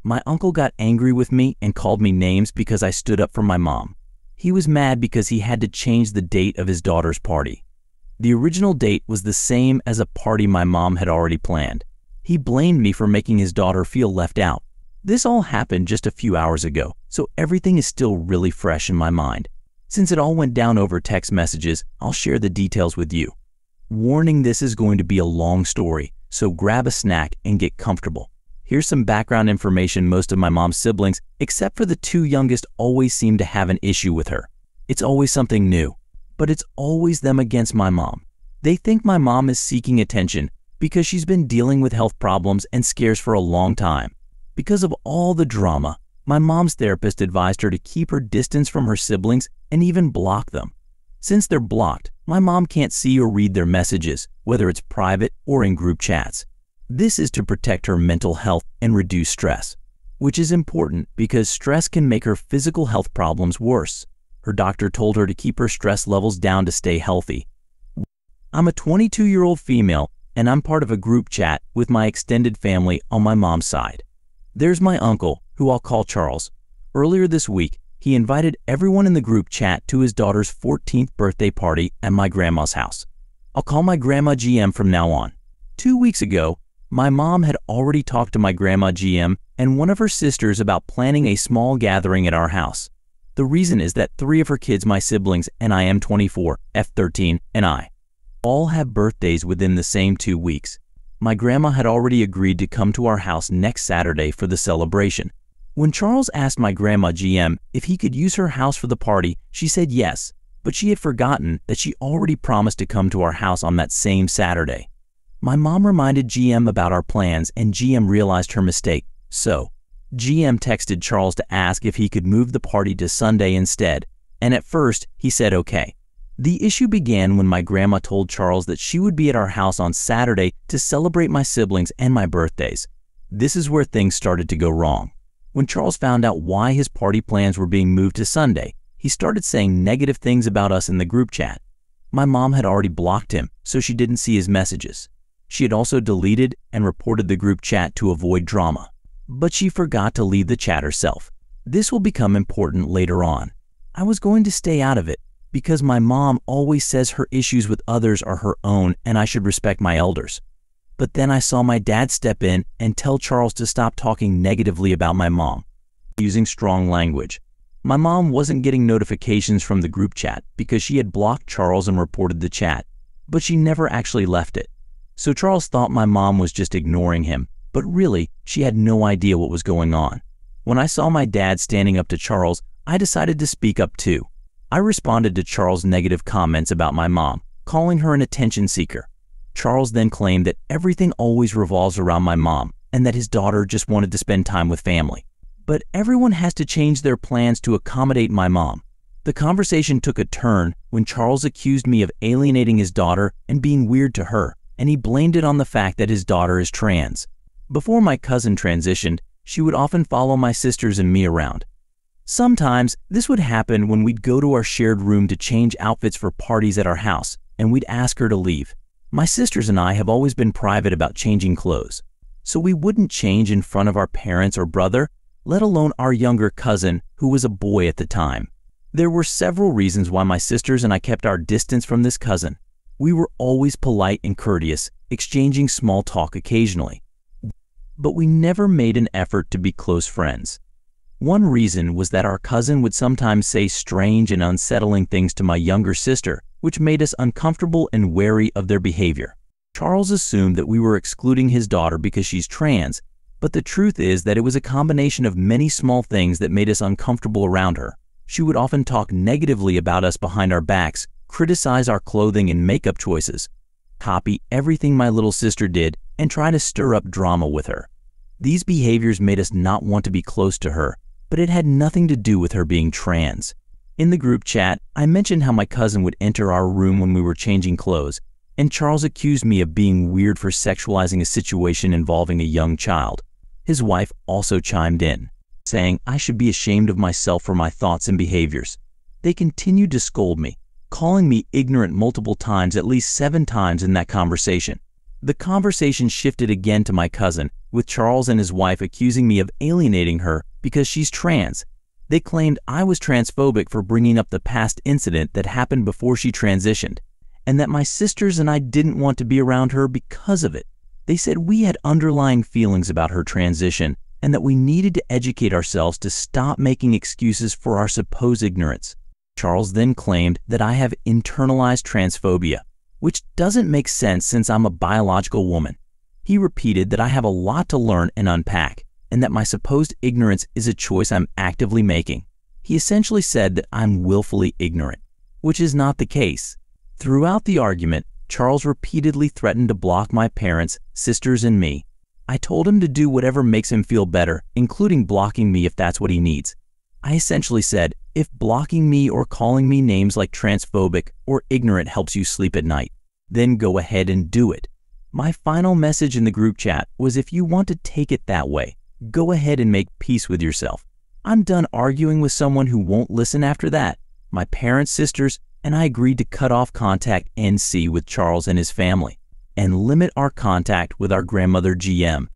My uncle got angry with me and called me names because I stood up for my mom. He was mad because he had to change the date of his daughter's party. The original date was the same as a party my mom had already planned. He blamed me for making his daughter feel left out. This all happened just a few hours ago, so everything is still really fresh in my mind. Since it all went down over text messages, I'll share the details with you. Warning, this is going to be a long story, so grab a snack and get comfortable. Here's some background information. Most of my mom's siblings, except for the two youngest, always seem to have an issue with her. It's always something new, but it's always them against my mom. They think my mom is seeking attention because she's been dealing with health problems and scares for a long time. Because of all the drama, my mom's therapist advised her to keep her distance from her siblings and even block them. Since they're blocked, my mom can't see or read their messages, whether it's private or in group chats. This is to protect her mental health and reduce stress, which is important because stress can make her physical health problems worse. Her doctor told her to keep her stress levels down to stay healthy. I'm a 22-year-old female, and I'm part of a group chat with my extended family on my mom's side. There's my uncle, who I'll call Charles. Earlier this week, he invited everyone in the group chat to his daughter's 14th birthday party at my grandma's house. I'll call my grandma GM from now on. 2 weeks ago, my mom had already talked to my grandma GM and one of her sisters about planning a small gathering at our house. The reason is that 3 of her kids, my siblings, and I am 24, F13, and I, all have birthdays within the same 2 weeks. My grandma had already agreed to come to our house next Saturday for the celebration. When Charles asked my grandma GM if he could use her house for the party, she said yes, but she had forgotten that she already promised to come to our house on that same Saturday. My mom reminded GM about our plans and GM realized her mistake, so GM texted Charles to ask if he could move the party to Sunday instead, and at first he said okay. The issue began when my grandma told Charles that she would be at our house on Saturday to celebrate my siblings and my birthdays. This is where things started to go wrong. When Charles found out why his party plans were being moved to Sunday, he started saying negative things about us in the group chat. My mom had already blocked him, so she didn't see his messages. She had also deleted and reported the group chat to avoid drama. But she forgot to leave the chat herself. This will become important later on. I was going to stay out of it because my mom always says her issues with others are her own and I should respect my elders. But then I saw my dad step in and tell Charles to stop talking negatively about my mom, using strong language. My mom wasn't getting notifications from the group chat because she had blocked Charles and reported the chat, but she never actually left it. So Charles thought my mom was just ignoring him, but really, she had no idea what was going on. When I saw my dad standing up to Charles, I decided to speak up too. I responded to Charles' negative comments about my mom, calling her an attention seeker. Charles then claimed that everything always revolves around my mom and that his daughter just wanted to spend time with family. But everyone has to change their plans to accommodate my mom. The conversation took a turn when Charles accused me of alienating his daughter and being weird to her, and he blamed it on the fact that his daughter is trans. Before my cousin transitioned, she would often follow my sisters and me around. Sometimes this would happen when we'd go to our shared room to change outfits for parties at our house, and we'd ask her to leave. My sisters and I have always been private about changing clothes, so we wouldn't change in front of our parents or brother, let alone our younger cousin, who was a boy at the time. There were several reasons why my sisters and I kept our distance from this cousin. We were always polite and courteous, exchanging small talk occasionally. But we never made an effort to be close friends. One reason was that our cousin would sometimes say strange and unsettling things to my younger sister, which made us uncomfortable and wary of their behavior. Charles assumed that we were excluding his daughter because she's trans, but the truth is that it was a combination of many small things that made us uncomfortable around her. She would often talk negatively about us behind our backs, criticize our clothing and makeup choices, copy everything my little sister did, and try to stir up drama with her. These behaviors made us not want to be close to her, but it had nothing to do with her being trans. In the group chat, I mentioned how my cousin would enter our room when we were changing clothes, and Charles accused me of being weird for sexualizing a situation involving a young child. His wife also chimed in, saying I should be ashamed of myself for my thoughts and behaviors. They continued to scold me, calling me ignorant multiple times, at least 7 times in that conversation. The conversation shifted again to my cousin, with Charles and his wife accusing me of alienating her because she's trans. They claimed I was transphobic for bringing up the past incident that happened before she transitioned, and that my sisters and I didn't want to be around her because of it. They said we had underlying feelings about her transition and that we needed to educate ourselves to stop making excuses for our supposed ignorance. Charles then claimed that I have internalized transphobia, which doesn't make sense since I'm a biological woman. He repeated that I have a lot to learn and unpack, and that my supposed ignorance is a choice I'm actively making. He essentially said that I'm willfully ignorant, which is not the case. Throughout the argument, Charles repeatedly threatened to block my parents, sisters, and me. I told him to do whatever makes him feel better, including blocking me if that's what he needs. I essentially said, if blocking me or calling me names like transphobic or ignorant helps you sleep at night, then go ahead and do it. My final message in the group chat was, if you want to take it that way, go ahead and make peace with yourself. I'm done arguing with someone who won't listen after that. My parents, sisters, and I agreed to cut off contact NC with Charles and his family, and limit our contact with our grandmother GM.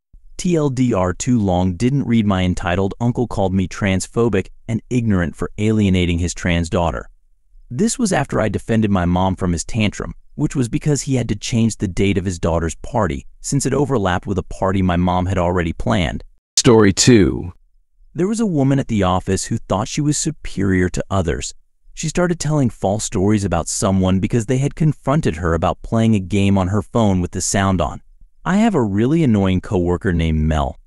TLDR too long didn't read my entitled uncle called me transphobic and ignorant for alienating his trans daughter. This was after I defended my mom from his tantrum, which was because he had to change the date of his daughter's party since it overlapped with a party my mom had already planned. Story 2. There was a woman at the office who thought she was superior to others. She started telling false stories about someone because they had confronted her about playing a game on her phone with the sound on. I have a really annoying coworker named Mel.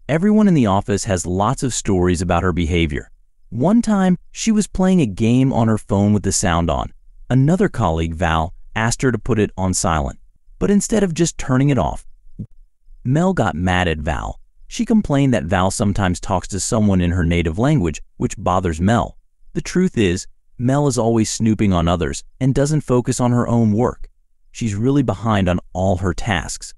Everyone in the office has lots of stories about her behavior. One time, she was playing a game on her phone with the sound on. Another colleague, Val, asked her to put it on silent, but instead of just turning it off, Mel got mad at Val. She complained that Val sometimes talks to someone in her native language, which bothers Mel. The truth is, Mel is always snooping on others and doesn't focus on her own work. She's really behind on all her tasks.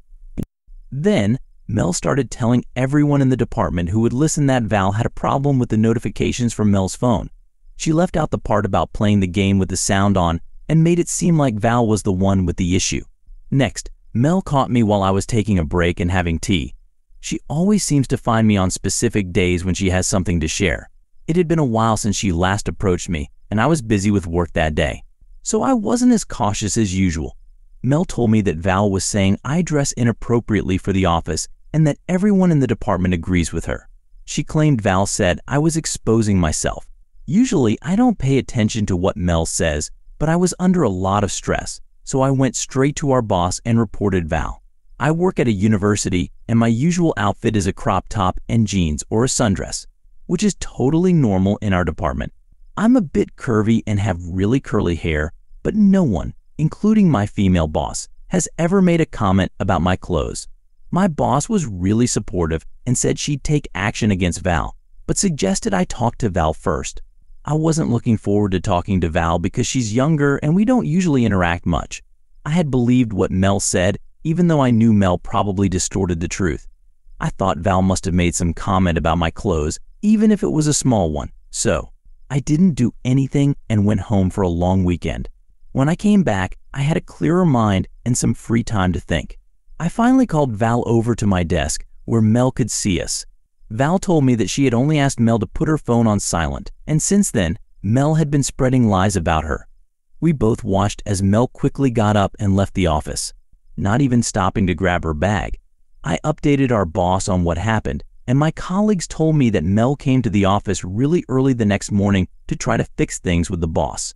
Then, Mel started telling everyone in the department who would listen that Val had a problem with the notifications from Mel's phone. She left out the part about playing the game with the sound on and made it seem like Val was the one with the issue. Next, Mel caught me while I was taking a break and having tea. She always seems to find me on specific days when she has something to share. It had been a while since she last approached me, and I was busy with work that day, so I wasn't as cautious as usual. Mel told me that Val was saying I dress inappropriately for the office and that everyone in the department agrees with her. She claimed Val said I was exposing myself. Usually, I don't pay attention to what Mel says, but I was under a lot of stress, so I went straight to our boss and reported Val. I work at a university, and my usual outfit is a crop top and jeans or a sundress, which is totally normal in our department. I'm a bit curvy and have really curly hair, but no one, including my female boss, has ever made a comment about my clothes. My boss was really supportive and said she'd take action against Val, but suggested I talk to Val first. I wasn't looking forward to talking to Val because she's younger and we don't usually interact much. I had believed what Mel said, even though I knew Mel probably distorted the truth. I thought Val must have made some comment about my clothes, even if it was a small one. So, I didn't do anything and went home for a long weekend. When I came back, I had a clearer mind and some free time to think. I finally called Val over to my desk, where Mel could see us. Val told me that she had only asked Mel to put her phone on silent, and since then, Mel had been spreading lies about her. We both watched as Mel quickly got up and left the office, not even stopping to grab her bag. I updated our boss on what happened, and my colleagues told me that Mel came to the office really early the next morning to try to fix things with the boss.